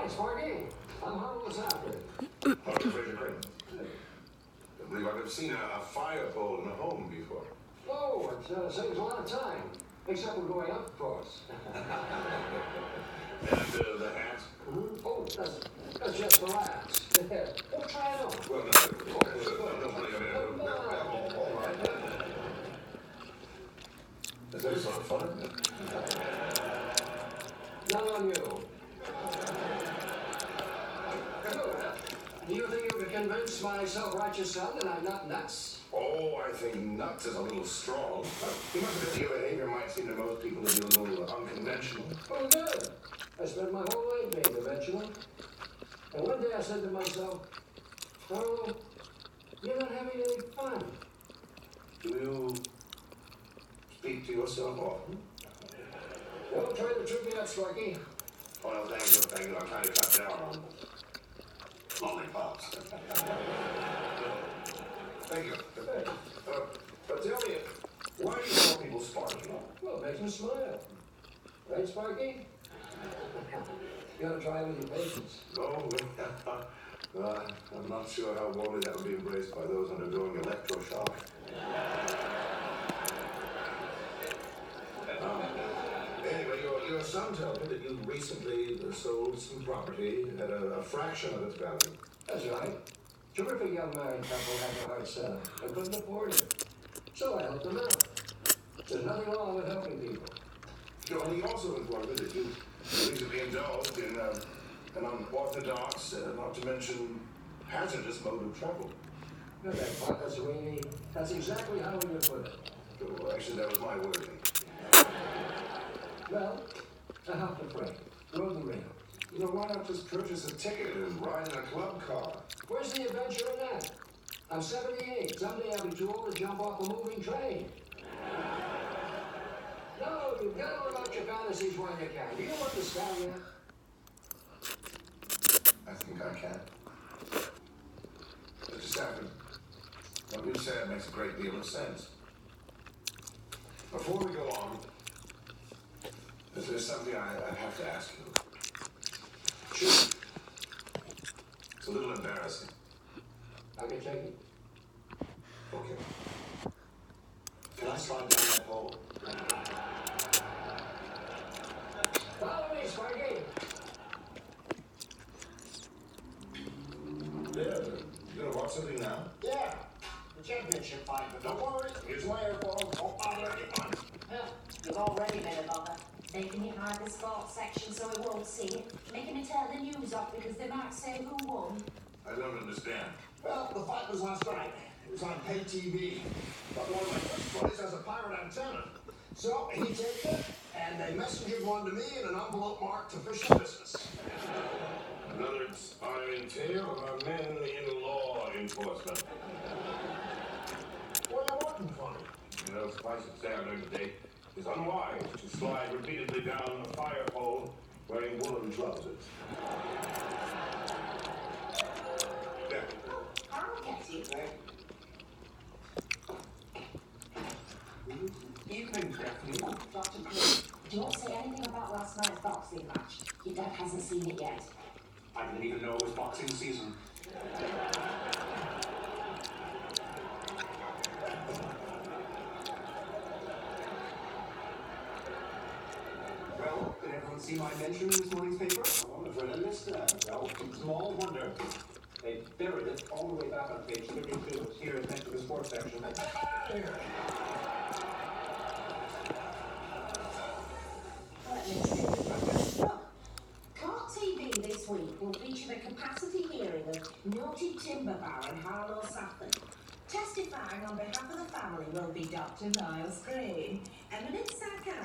Sparky. I'm harmless after it. Fraser Crane. I believe I've never seen a fire pole in a home before. Oh, it saves a lot of time. Except we're going up, of course. And the hat? Mm-hmm. Oh, that's just for laughs. Oh, try it on. Well, is that sort of fun? Not on you. Do you think you could convince my self-righteous son that I'm not nuts? Oh, I think nuts is a little strong. You must admit your behavior might seem to most people to be a little unconventional. Oh, good. I spent my whole life being conventional. And one day I said to myself, oh, you're not having any fun. Do you speak to yourself often? Don't try to trip me up, Sparky. Oh, no, thank you. I'm trying to cut down on lollipops. Thank you. But tell me, why do you call people Sparky? Well, it makes them smile. Right, Sparky? You gotta try it with your patients. Oh, I'm not sure how warmly that would be embraced by those undergoing electroshock. Anyway, your son told me that you recently sold some property at a fraction of its value. That's right. Terrific young married couple had a hard setup. I couldn't afford it. So I helped them out. There's nothing wrong with helping people. Sure, and he also informed me that you recently indulged in an unorthodox, not to mention hazardous mode of travel. Good, that part, that's exactly how we would put it. Oh, actually, that was my wording. Well, I helped a friend. Rode the rail. You know, why not just purchase a ticket and ride in a club car? Where's the adventure in that? I'm 78. Someday I'll be too old to jump off a moving train. No, you've got to live out your fantasies while you can. Do you understand yet? I think I can. It just happened. What you said makes a great deal of sense. Before we go on, there's something I have to ask you. Sure. It's a little embarrassing. I can take it. Okay. Can I slide down that pole? Follow me, Sparky. Yeah, you gonna watch something now? Yeah. The championship fight, but don't worry. Here's my airphone. Don't bother anyone. Yeah, you've already made a bother. Making me hide the sports section so it won't see it. Making me turn the news off because they might say who won. I don't understand. Well, the fight was last night. It was on pay TV. But one of my first buddies has a pirate antenna. So he takes it, and they messengered one to me in an envelope marked official business. Another inspiring tale of our men in law enforcement. Well, that wasn't funny. You know, suffice it to say, I learned today, it's unwise to slide repeatedly down a fire pole wearing woolen trousers. Yeah. I'll get you. Evening, Daphne. Dr. Cruz, don't say anything about last night's boxing match. Your dad hasn't seen it yet. I didn't even know it was boxing season. Well, did everyone see my mention in this morning's paper? Oh, I'm afraid I missed that. Well, small wonder. They buried it all the way back on page 32. Here is next to the sports section. Here. Let me see. Look, Court TV this week will feature the capacity hearing of noted timber baron Harlow Saffron. Testifying on behalf of the family will be Dr. Niles Crane, eminent psychiatrist.